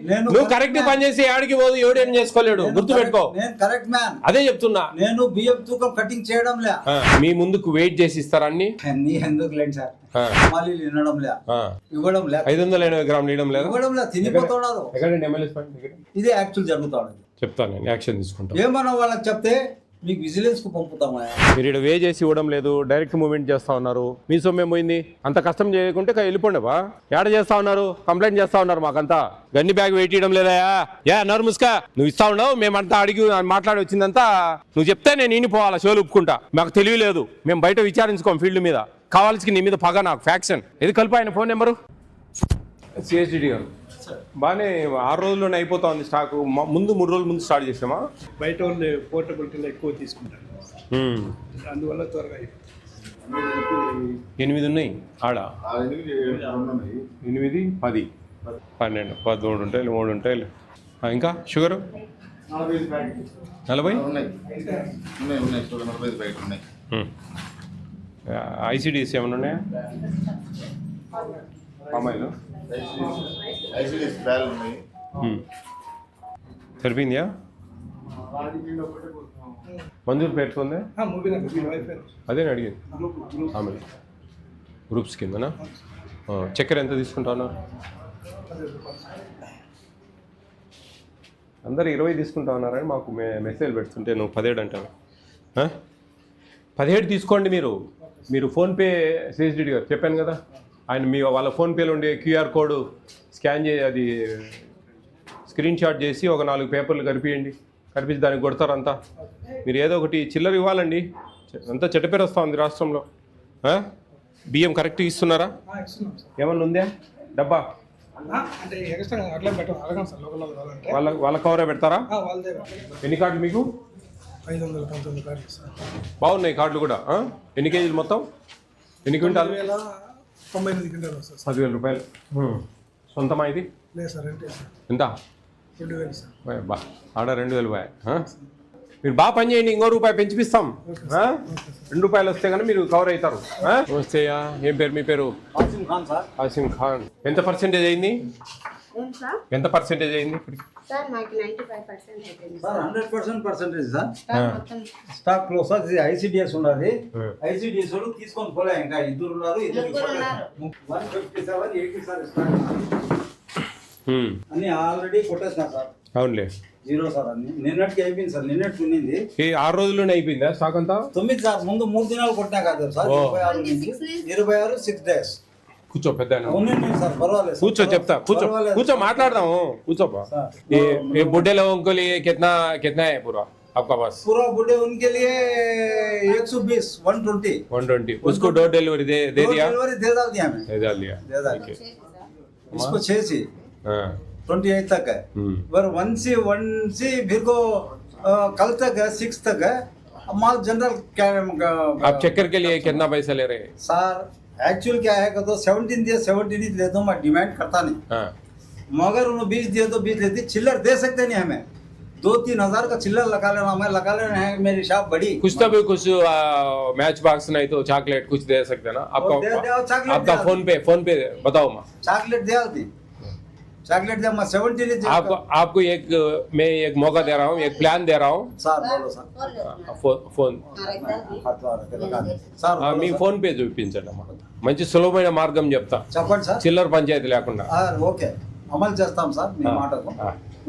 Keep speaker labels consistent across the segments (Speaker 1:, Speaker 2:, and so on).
Speaker 1: నువ్వు కరెక్ట్ పని చేసి ఆడికి పోదు ఎవడు ఏం చేసుకోలేడు గుర్తుపెట్టుకో.
Speaker 2: కరెక్ట్ మ్యాన్,
Speaker 1: అదే చెప్తున్నా.
Speaker 2: నేను బియ్యం తూకం కటింగ్ చేయడం లే.
Speaker 1: మీ ముందుకు వెయిట్ చేసి ఇస్తారా అన్ని?
Speaker 2: ఎందుకు లేండి సార్, మళ్ళీ వినడం లే, ఇవ్వడం లే.
Speaker 1: 580 గ్రాములు ఇవ్వడం లేదు,
Speaker 2: ఇవ్వడం లే, తినిపోతున్నారు. ఇదే యాక్చువల్ జరుగుతాడు.
Speaker 1: చెప్తాను నేను, యాక్షన్ తీసుకుంటాను.
Speaker 2: ఏమన్నా వాళ్ళకి చెప్తే మీకు విజిలెన్స్ కు పంపుతామా?
Speaker 1: మీరు ఇక్కడ వే చేసి ఇవ్వడం లేదు, డైరెక్ట్ మూవ్మెంట్ చేస్తా ఉన్నారు. మీ సొమ్మేం పోయింది? అంత కష్టం చేయకుంటే వెళ్ళిపోండవా? ఏడ చేస్తా ఉన్నారు, కంప్లైంట్ చేస్తా ఉన్నారు. మాకంతా గన్ని బ్యాగ్ వెయిట్ చేయడం లేదా? అన్నారు ముసుకా నువ్వు ఇస్తా ఉండవు, మేమంతా అడిగి మాట్లాడి వచ్చిందంతా నువ్వు చెప్తే నేను ఇనిపోవాలా, షోలు ఒప్పుకుంటా. మాకు తెలియలేదు, మేము బయట విచారించుకోం ఫీల్డ్ మీద. కావాల్సి నీ మీద పగ నాకు ఫ్యాక్షన్. ఇది కలిపి ఆయన ఫోన్ నెంబరు సిఎస్డిడి గారు. బాగానే 6 రోజుల్లోనే అయిపోతా ఉంది స్టాక్. ముందు 3 రోజుల ముందు స్టార్ట్ చేసామా?
Speaker 3: బయట వాళ్ళు పోర్టబిలిటీలో ఎక్కువ తీసుకుంటారు, అందువల్ల త్వరగా
Speaker 1: 8 ఉన్నాయి ఆడ. 8, 10, 12, 13 ఉంటాయి, 3 ఉంటాయి. ఇంకా షుగరు 40 ఐసిడిఎస్ ఏమైనా ఉన్నాయా? అమ్మాయిలు సరిపోయిందా? మంజూరు పేరుతోంది అదే అడిగింది. ఆమె గ్రూప్స్ కిందనా? చక్కెర ఎంత తీసుకుంటా ఉన్నారు? అందరు 20 తీసుకుంటా ఉన్నారని మాకు మెసేజ్ పెడుతుంటే నువ్వు 17 అంటావు. 17 తీసుకోండి మీరు ఫోన్పే సిఎస్డి గారు చెప్పాను కదా, ఆయన వాళ్ళ ఫోన్పేలో ఉండే క్యూఆర్ కోడ్ స్కాన్ చేసి అది స్క్రీన్ షాట్ చేసి ఒక 4 పేపర్లు కనిపించి దానికి కొడతారంతా. మీరు ఏదో ఒకటి చిల్లర ఇవ్వాలండి, అంతా చెడ్డ పేరు వస్తూ ఉంది రాష్ట్రంలో. బియ్యం కరెక్ట్గా ఇస్తున్నారా? ఏమన్నా ఉందా డబ్బా? వాళ్ళ కవరే పెడతారా? ఎన్ని కార్డులు మీకు?
Speaker 3: 519 కార్డులు.
Speaker 1: బాగున్నాయి కార్డులు కూడా. ఎన్ని కేజీలు మొత్తం? ఎన్ని క్వింటాలు?
Speaker 3: 98 క్వింటాలు వస్తుంది.
Speaker 1: 10,000 రూపాయలు. సొంతమా ఇది?
Speaker 3: లేదు సార్,
Speaker 1: ఎంత?
Speaker 3: 2,000 సార్.
Speaker 1: బా ఆడ 2,000 రూపాయలు. మీరు బాగా పని చేయండి, ఇంకో రూపాయి పెంచిపిస్తాం. 2 రూపాయలు వస్తే కానీ మీరు కవర్ అవుతారు. వస్తేయా? ఏం పేరు మీ పేరు?
Speaker 2: ఆసిమ్ ఖాన్ సార్.
Speaker 1: ఆసిమ్ ఖాన్. ఎంత పర్సెంటేజ్ అయింది? ఎంత పర్సెంటేజ్ అయింది?
Speaker 4: సార్ మాకు 95% అయిపోయింది
Speaker 2: సార్. 100% percentage sir. స్టాక్ లో సార్ ఐసిడిఎస్ ఉన్నది. ఐసిడిఎస్ వాళ్ళు తీసుకొని పోలే, ఇంకా ఇద్దరు ఉన్నారు. 157, 80 సార్ అన్ని ఆల్రెడీ కొట్టేసినా సార్.
Speaker 1: అవునులే,
Speaker 2: 0 సార్. అన్ని నిన్నటికి అయిపోయింది సార్. నిన్నటికి ఉన్నింది.
Speaker 1: 6 రోజుల్లోనే అయిపోయిందా స్టాక్ అంతా? 9
Speaker 2: సార్. ముందు 3 దినాలు కొట్టినా కాదు సార్. 26 6 days.
Speaker 1: కూర్చో పెద్ద
Speaker 2: సార్, పర్వాలేదు.
Speaker 1: కూర్చో చెప్తా. కూర్చో మాట్లాడదాము. కూర్చోపా. ये बूढ़े लोगों के लिए कितना है पूरा आपका पास?
Speaker 2: पूरा बूढ़े उनके लिए 120, 120.
Speaker 1: उसको डोर डिलीवरी दे दिया?
Speaker 2: डिलीवरी दे डाल दिया मैं.
Speaker 1: दे डाल दिया.
Speaker 2: इसको 6 से 28 तक है. पर 1 से फिर को कल तक है, 6 तक है माल जनरल. क्या
Speaker 1: आप चक्कर के लिए कितना पैसा ले रहे हैं
Speaker 2: सर? एक्चुअल क्या है तो 17 दिया, 17 दे दो. मैं डिमांड करता नहीं. मगर उन्होंने 20 दिए तो 20 लेती. चिल्लर दे सकते नहीं हमें. 2-3 हजार का चिल्लर लगा लेना, हमें लगा लेना है. मेरी शॉप बड़ी.
Speaker 1: कुछ तो भी कुछ मैच बॉक्स नहीं तो चॉकलेट कुछ दे सकते ना आपका फोन पे बताओ माँ.
Speaker 2: चॉकलेट दे आती. चॉकलेट दे. मैं 17
Speaker 1: आपको मैं एक मौका दे रहा हूँ, एक प्लान दे रहा हूँ.
Speaker 2: సార్ बोलो సార్.
Speaker 1: ఫోన్ మీ ఫోన్ పే చూపించండి అమ్మా. మంచి సులభమైన మార్గం చెప్తా.
Speaker 2: చెప్పండి సార్.
Speaker 1: చిల్లర పంచాయతీ లేకుండా.
Speaker 2: ఓకే, అమలు చేస్తాం సార్. మీ మాటకు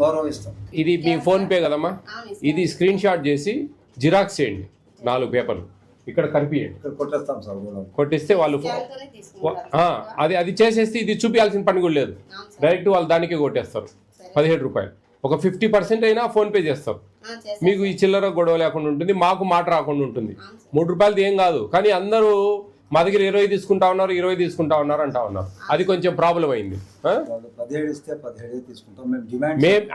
Speaker 2: గౌరవిస్తాం.
Speaker 1: ఇది మీ ఫోన్ పే కదమ్మా. ఇది స్క్రీన్ షాట్ చేసి జిరాక్స్ చేయండి, 4 పేపర్లు ఇక్కడ కనిపించండి.
Speaker 2: కొట్టేస్తాం సార్.
Speaker 1: కొట్టిస్తే వాళ్ళు అది చేసేస్తే ఇది చూపించాల్సిన పని కూడా లేదు. డైరెక్ట్ వాళ్ళు దానికే కొట్టేస్తారు. 17 రూపాయలు. ఒక 50% అయినా ఫోన్ పే చేస్తారు. మీకు ఈ చిల్లర గొడవ లేకుండా ఉంటుంది, మాకు మాట రాకుండా ఉంటుంది. 3 రూపాయలది ఏం కాదు, కానీ అందరూ మా దగ్గర 20 తీసుకుంటా ఉన్నారు, 20 తీసుకుంటా ఉన్నారు అంటా ఉన్నారు. అది కొంచెం ప్రాబ్లం అయింది.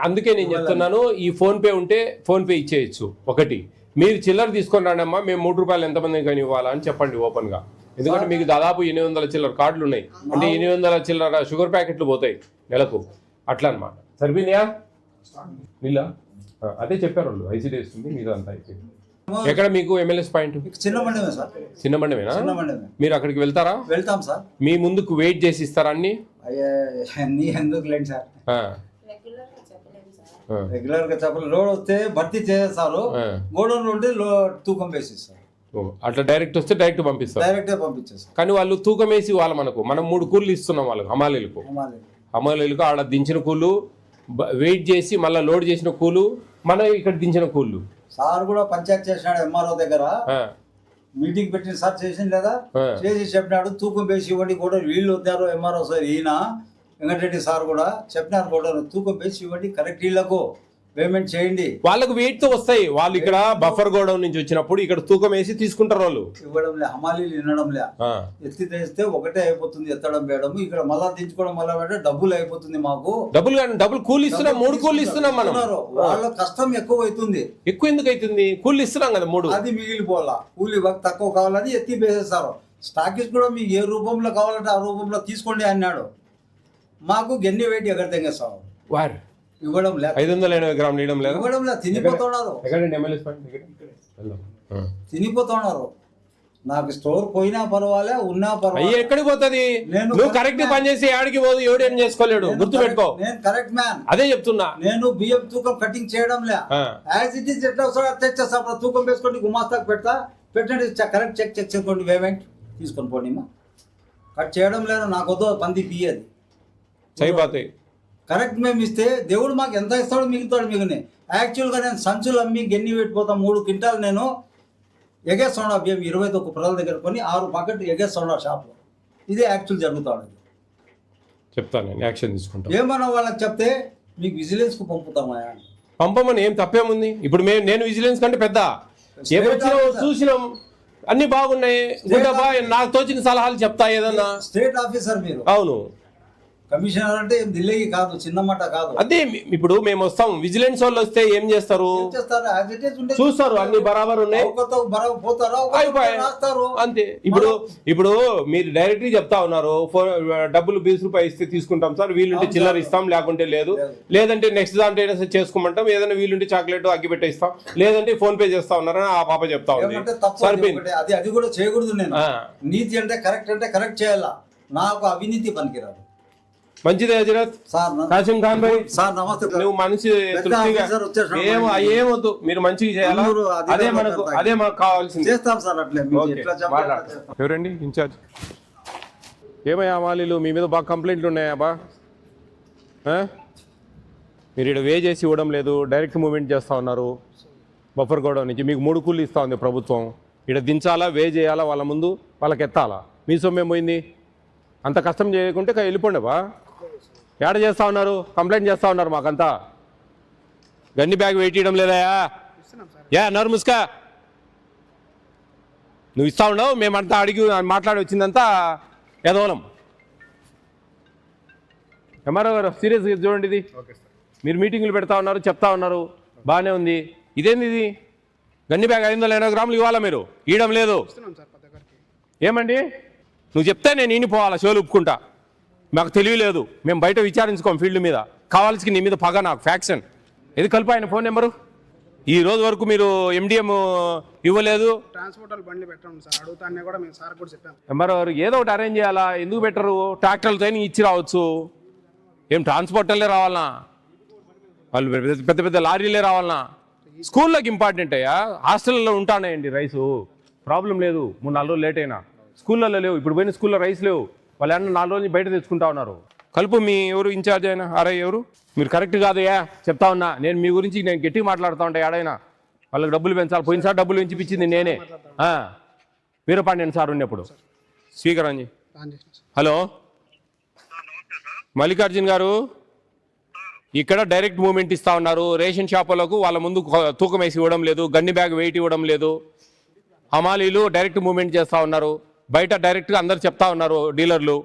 Speaker 1: అందుకే నేను చెప్తున్నాను, ఈ ఫోన్ పే ఉంటే ఫోన్ పే ఇచ్చేయచ్చు. ఒకటి మీరు చిల్లర తీసుకొని రండి అమ్మా, మేము 3 రూపాయలు ఎంతమందికి కానీ ఇవ్వాలా అని చెప్పండి ఓపెన్ గా. ఎందుకంటే మీకు దాదాపు 800 చిల్లర కార్డులు ఉన్నాయి. అంటే 800 చిల్లర షుగర్ ప్యాకెట్లు పోతాయి నెలకు. అట్లా అనమాట. సరిపోయిందా? నీళ్ళ అదే చెప్పారు వాళ్ళు. ఐసీడీ వస్తుంది మీద అంతా అయిపోయింది. ఎక్కడ మీకు ఎమ్మెల్యేస్ పాయింట్?
Speaker 2: చిన్న మండమే సార్.
Speaker 1: చిన్న మండమేనా? మీరు అక్కడికి వెళ్తారా?
Speaker 2: వెళ్తాం సార్.
Speaker 1: మీ ముందుకు వెయిట్ చేసి ఇస్తారా అన్ని?
Speaker 2: ఎందుకు లేండి సార్. రెగ్యులర్ గా చెప్పలు లోడ్ వస్తే భర్తీ చేస్తారు, గోడౌన్ ఉంటే తూకం వేసిస్తారు,
Speaker 1: అట్లా డైరెక్ట్ వస్తే డైరెక్ట్ పంపిస్తారు,
Speaker 2: డైరెక్ట్ పంపించేస్తారు.
Speaker 1: కానీ వాళ్ళు తూకం వేసి వాళ్ళు మనం 3 కూళ్ళు ఇస్తున్నాం వాళ్ళకి హమాలీలకు ఆడ దించిన కూలు, వెయిట్ చేసి మళ్ళీ లోడ్ చేసిన కూలు, మనం ఇక్కడ దించిన కూళ్ళు.
Speaker 2: సార్ కూడా పంచాయతీ చేసినాడు ఎంఆర్ఓ దగ్గర, మీటింగ్ పెట్టిన సార్ చేసింది లేదా, చేసి చెప్పినాడు తూకం వేసి ఇవ్వండి కూడా. వీళ్ళు వద్దారు ఎంఆర్ఓ సార్, ఈయన వెంకటరెడ్డి సార్ కూడా చెప్పినారు కూడా తూకం వేసి ఇవ్వండి, కరెక్ట్ వీళ్ళకు పేమెంట్ చేయండి.
Speaker 1: వాళ్ళకు వెయిట్ తో వస్తాయి, వాళ్ళు ఇక్కడ బఫర్ గోడౌన్ నుంచి వచ్చినప్పుడు ఇక్కడ తూకం వేసి తీసుకుంటారు వాళ్ళు.
Speaker 2: ఇవ్వడంలే హమాలీలు వినడంలే, ఎత్తి తెస్తే ఒకటే అయిపోతుంది ఎత్తడం వేయడం, ఇక్కడ మళ్ళా దించుకోవడం మళ్ళా పెట్టే డబ్బులు అయిపోతుంది మాకు.
Speaker 1: డబ్బులు కూలి ఇస్తున్నాం, 3 కూలి ఇస్తున్నాం మనం.
Speaker 2: వాళ్ళ కష్టం ఎక్కువ అవుతుంది.
Speaker 1: ఎక్కువ ఎందుకు అవుతుంది, కూలి ఇస్తున్నాం కదా 3,
Speaker 2: అది మిగిలిపోవాలా, కూలి తక్కువ కావాలని ఎత్తి వేసేస్తారు. స్టాకిస్ కూడా మీకు ఏ రూపంలో కావాలంటే ఆ రూపంలో తీసుకోండి అన్నాడు. మాకు గెన్ని వెయిట్ ఎక్కడ తెగేస్తాం,
Speaker 1: వారు
Speaker 2: ఇవ్వడం లేదు,
Speaker 1: 580 గ్రాములు ఇవ్వడం లేదు,
Speaker 2: ఇవ్వడం లేదు, తినిపోతున్నారు, తినిపోతున్నారు. నాకు స్టోర్ పోయినా పర్వాలే, ఉన్నా పర్వాలే.
Speaker 1: ఎక్కడికి పోతుంది, నువ్వు కరెక్ట్ పని చేసి ఆడికి పోదు, ఎవడు ఏం చేసుకోలేడు, గుర్తు పెట్టుకో.
Speaker 2: నేను కరెక్ట్ మ్యాన్,
Speaker 1: అదే చెప్తున్నా.
Speaker 2: నేను బియ్యం తూకం కటింగ్ చేయడం లే, యాజ్ ఇట్ ఈస్ ఎట్లా వస్తాడో తెచ్చేస్తా, తూకం వేసుకోండి గుమాస్తాకు పెట్టండి, కరెక్ట్ చెక్ చేసుకోండి, పేమెంట్ తీసుకొని పోండి. కట్ చేయడం లేదు, నాకు వద్దు పంది పియ్యది
Speaker 1: సరిపోతాయి.
Speaker 2: కరెక్ట్ మేము ఇస్తే దేవుడు మాకు ఎంత ఇస్తాడో మిగులుతాడు. మిగిలిన యాక్చువల్గా నేను సంచులు అమ్మి గెన్ని పెట్టిపోతాం, 3 క్వింటాలు నేను ఎగేస్తున్నా బియ్యం 21 పొలాల దగ్గర కొని 6 ప్యాకెట్ ఎగేస్తున్నా షాప్లో. ఇదే యాక్చువల్ జరుగుతాడు.
Speaker 1: చెప్తాను నేను, యాక్షన్ తీసుకుంటాను.
Speaker 2: ఏమన్నా వాళ్ళకి చెప్తే మీకు విజిలెన్స్కు పంపుతామా?
Speaker 1: పంపమని ఏం తప్పేముంది. ఇప్పుడు నేను విజిలెన్స్ కంటే పెద్ద చూసినాం, అన్ని బాగున్నాయి, నాకు తోచిన సలహాలు చెప్తా ఏదన్నా.
Speaker 2: స్టేట్ ఆఫీసర్ మీరు,
Speaker 1: అవును,
Speaker 2: కమిషనర్ అంటే ఢిల్లీకి కాదు, చిన్నమాట కాదు.
Speaker 1: అదే ఇప్పుడు మేము వస్తాం, విజిలెన్స్ వాళ్ళు వస్తే ఏం చేస్తారు, చూస్తారు అన్ని బరాబర్ ఉన్నాయి, అంతే. ఇప్పుడు మీరు డైరెక్ట్ చెప్తా ఉన్నారు, డబ్బులు 20 రూపాయలు ఇస్తే తీసుకుంటాం సార్, వీలుంటే చిల్లర ఇస్తాం, లేకుంటే లేదు, లేదంటే నెక్స్ట్ దాంట్లో చేసుకోమంటాం, ఏదైనా వీలుంటే చాక్లెట్ అగ్గిపెట్ట ఇస్తాం, లేదంటే ఫోన్ పే చేస్తా ఉన్నారని ఆ పాప చెప్తా ఉంది.
Speaker 2: అది కూడా చేయకూడదు. నేను నీతి అంటే కరెక్ట్ చేయాలా, నాకు అవినీతి పనికిరాదు.
Speaker 1: మంచిదే హజరత్ కాసిం ఖాన్ భాయ్,
Speaker 2: సార్ నమస్తే.
Speaker 1: నువ్వు మనిషి ఏమొద్దు, మీరు మంచిగా చేయాలా, అదే మనకు కావాల్సింది.
Speaker 2: చేస్తాం సార్ అట్లే.
Speaker 1: ఎవరండి ఇన్ఛార్జ్? ఏమయ్యా మాలీలు, మీ మీద బాగా కంప్లైంట్లు ఉన్నాయా బా? మీరు ఇక్కడ వే చేసి ఇవ్వడం లేదు, డైరెక్ట్ మూవ్మెంట్ చేస్తూ ఉన్నారు బఫర్ గోడౌన్ నుంచి. మీకు 3 కూళ్ళు ఇస్తూ ఉంది ప్రభుత్వం, ఇక్కడ దించాలా, వే చేయాలా, వాళ్ళ ముందు వాళ్ళకి ఎత్తాలా. మీ సొమ్మేం పోయింది, అంత కష్టం చేయకుంటే వెళ్ళిపోండి బా. ఏడ చేస్తూ ఉన్నారు, కంప్లైంట్ చేస్తూ ఉన్నారు మాకంతా. గన్ని బ్యాగ్ వెయిట్ చేయడం లేదాయా? అన్నారు ముస్కా, నువ్వు ఇస్తా ఉండవు, మేమంతా అడిగి మాట్లాడి వచ్చిందంతా యదవలం. ఎంఆర్ఓ గారు సీరియస్గా చూడండి, ఇది మీరు మీటింగ్లు పెడతా ఉన్నారు, చెప్తా ఉన్నారు, బాగానే ఉంది. ఇదేంది ఇది, గన్ని బ్యాగ్ 580 గ్రాములు ఇవ్వాలా, మీరు ఇవ్వడం లేదు. ఏమండి నువ్వు చెప్తే నేను ఈనిపోవాలా, షోలు ఒప్పుకుంటా. మాకు తెలియలేదు, మేము బయట విచారించుకోం ఫీల్డ్ మీద, కావాల్సి నీ మీద పగ నాకు ఫ్యాక్షన్. ఇది కలిపి ఆయన ఫోన్ నెంబరు. ఈ రోజు వరకు మీరు ఎండిఎం ఇవ్వలేదు. ఎంఆర్ఓ గారు ఏదో ఒకటి అరేంజ్ చేయాలా, ఎందుకు పెట్టరు? ట్రాక్టర్లతో ఇచ్చి రావచ్చు, ఏం ట్రాన్స్పోర్టర్లే రావాలనా, వాళ్ళు పెద్ద పెద్ద లారీలే రావాలనా? స్కూల్లోకి ఇంపార్టెంట్ అయ్యా, హాస్టల్లో ఉంటానండి రైసు, ప్రాబ్లం లేదు. 3-4 రోజులు లేట్ అయినా స్కూళ్ళల్లో లేవు, ఇప్పుడు పోయిన స్కూల్లో రైస్ లేవు, వాళ్ళు అన్న 4 రోజులు బయట తెచ్చుకుంటా ఉన్నారు. కలుపు మీ ఎవరు ఇన్ఛార్జ్ అయినా ఆర్ఐ ఎవరు? మీరు కరెక్ట్ కాదయ్యా చెప్తా ఉన్నా, నేను మీ గురించి నేను గట్టిగా మాట్లాడుతూ ఉంటా. ఏడైనా వాళ్ళకి డబ్బులు పెంచాలి, పోయినసారి డబ్బులు పెంచిపించింది నేనే, వీరపాండ్యన్ సార్ ఉన్నప్పుడు. స్పీకర్ అంజీ, హలో మల్లికార్జున్ గారు, ఇక్కడ డైరెక్ట్ మూవ్మెంట్ ఇస్తా ఉన్నారు రేషన్ షాపులకు, వాళ్ళ ముందు తూకం వేసి ఇవ్వడం లేదు, గన్ని బ్యాగ్ వెయిట్ ఇవ్వడం లేదు. హమాలీలు డైరెక్ట్ మూవ్మెంట్ చేస్తూ ఉన్నారు, బయట డైరెక్ట్గా అందరు చెప్తా ఉన్నారు డీలర్లు.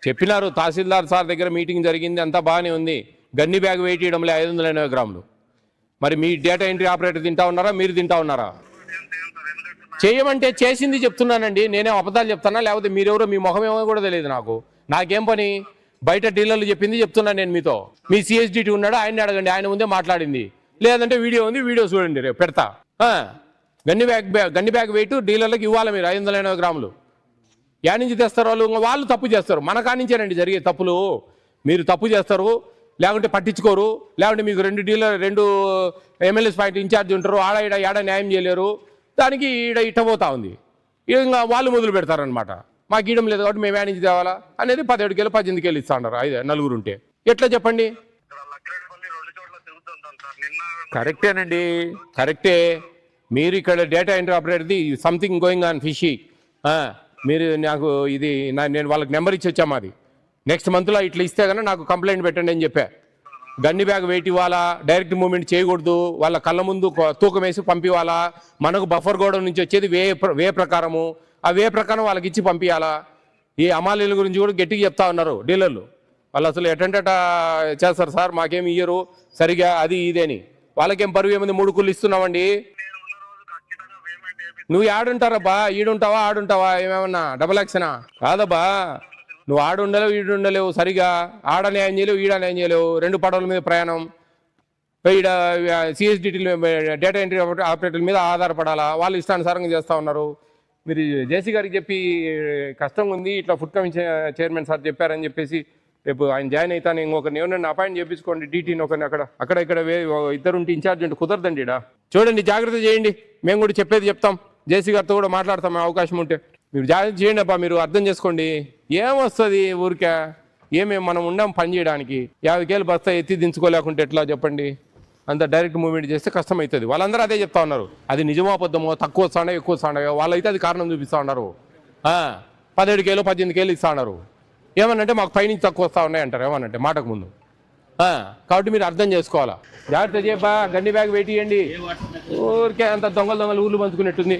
Speaker 1: చెప్పినారు తహసీల్దార్ సార్ దగ్గర మీటింగ్ జరిగింది, అంతా బాగానే ఉంది. గన్ని బ్యాగ్ వెయిట్ ఇవ్వడంలే 580 గ్రాములు. మరి మీ డేటా ఎంట్రీ ఆపరేటర్ తింటా ఉన్నారా, మీరు తింటా ఉన్నారా? చేయమంటే చేసింది చెప్తున్నానండి, నేనే అబద్ధాలు చెప్తానా, లేకపోతే మీరెవరో మీ ముఖం ఏమో కూడా తెలియదు నాకు. నాకేం పని, బయట డీలర్లు చెప్పింది చెప్తున్నాను నేను మీతో. మీ సిఎస్డిటీ ఉన్నాడు, ఆయన్ని అడగండి, ఆయన ముందే మాట్లాడింది. లేదంటే వీడియో ఉంది, వీడియో చూడండి, రేపు పెడతా. గన్ని బ్యాగ్ వెయిట్ డీలర్లకు ఇవ్వాలి మీరు 580 గ్రాములు. యాడ్ నుంచి తెస్తారు వాళ్ళు, వాళ్ళు తప్పు చేస్తారు. మన కానించేనండి జరిగే తప్పులు. మీరు తప్పు చేస్తారు, లేకుంటే పట్టించుకోరు, లేకుంటే మీకు 2 ఎమ్మెల్యేస్ పాయింట్ ఇన్ఛార్జ్ ఉంటారు, ఆడ న్యాయం చేయలేరు, దానికి ఇట్టబోతా ఉంది. ఇంకా వాళ్ళు మొదలు పెడతారనమాట. మాకు ఇవ్వడం లేదు కాబట్టి మేము యాడ్ నుంచి తేవాలా అనేది 17 కేలు 18 కేలు ఇస్తా ఉన్నారు 4 ఉంటే. ఎట్లా చెప్పండి? కరెక్టేనండి, కరెక్టే. మీరు ఇక్కడ డేటా ఎంట్రీ ఆపరేటర్ది సంథింగ్ గోయింగ్ ఆన్ ఫిషీ. మీరు నాకు ఇది నేను వాళ్ళకి నెంబర్ ఇచ్చి వచ్చాము. అది నెక్స్ట్ మంత్లో ఇట్లా ఇస్తే కన్నా నాకు కంప్లైంట్ పెట్టండి అని చెప్పా. గన్ని బ్యాగ్ వెయిట్ ఇవ్వాలా, డైరెక్ట్ మూవ్మెంట్ చేయకూడదు, వాళ్ళ కళ్ళ ముందు తూకం వేసి పంపివాలా. మనకు బఫర్ గోడ నుంచి వచ్చేది వే ప్రకారము, ఆ వే ప్రకారం వాళ్ళకి ఇచ్చి పంపించాలా. ఈ అమాలీల గురించి కూడా గట్టిగా చెప్తా ఉన్నారు డీలర్లు. వాళ్ళు అసలు ఎటంటట చేస్తారు సార్, మాకేమి ఇయ్యరు సరిగా అది ఇదేని. వాళ్ళకేం పరువు ఏముంది, 3 కుళ్ళు ఇస్తున్నామండి. నువ్వు ఆడుంటారబ్బా, ఈడుంటావా ఆడుంటావా, ఏమేమన్నా డబల్ యాక్షనా? కాదబ్బా, నువ్వు ఆడుండలేవు ఈడుండలేవు, సరిగా ఆడ న్యాయం చేయలేవు ఈడ న్యాయం చేయలేవు. 2 పడవల మీద ప్రయాణం, ఈడ సిఎస్డిటీ డేటా ఎంట్రీ ఆపరేటర్ల మీద ఆధారపడాలా. వాళ్ళు ఇష్టానుసారంగా చేస్తూ ఉన్నారు. మీరు జేసీ గారికి చెప్పి కష్టంగా ఉంది, ఇట్లా ఫుడ్ కమిషన్ చైర్మన్ సార్ చెప్పారని చెప్పేసి రేపు ఆయన జాయిన్ అవుతాను, ఇంకొకరిని ఎవరైనా అపాయింట్ చేయించుకోండి, డీటీని ఒకరిని. అక్కడ ఇక్కడ 2 ఉంటే ఇన్ఛార్జ్ ఉంటే కుదరదండి. ఈడ చూడండి, జాగ్రత్త చేయండి. మేము కూడా చెప్పేది చెప్తాం, జేసీ గారితో కూడా మాట్లాడతాం అవకాశం ఉంటే. మీరు జాగ్రత్త చేయండి అబ్బా, మీరు అర్థం చేసుకోండి. ఏమొస్తుంది ఊరికే, మనం ఉన్నాం పని చేయడానికి. 50 కేలు బస్తా ఎత్తి దించుకోలేకుంటే ఎట్లా చెప్పండి? అంత డైరెక్ట్ మూవ్మెంట్ చేస్తే కష్టం అవుతుంది. వాళ్ళందరూ అదే చెప్తా ఉన్నారు. అది నిజమో అబద్ధమో, తక్కువ వస్తాడో ఎక్కువ వస్తాడో, వాళ్ళైతే అది కారణం చూపిస్తూ ఉన్నారు. 17 కేలు 18 కేలు ఇస్తా ఉన్నారు. ఏమనంటే మాకు పైనుంచి తక్కువ వస్తూ ఉన్నాయి అంటారు, ఏమనంటే మాటకు ముందు. కాబట్టి మీరు అర్థం చేసుకోవాలా. జాగ్రత్త చేయబా, గన్ని బ్యాగ్ వెయిట్ చేయండి. ఊరికే అంత దొంగలు ఊళ్ళు పంచుకున్నట్టుంది.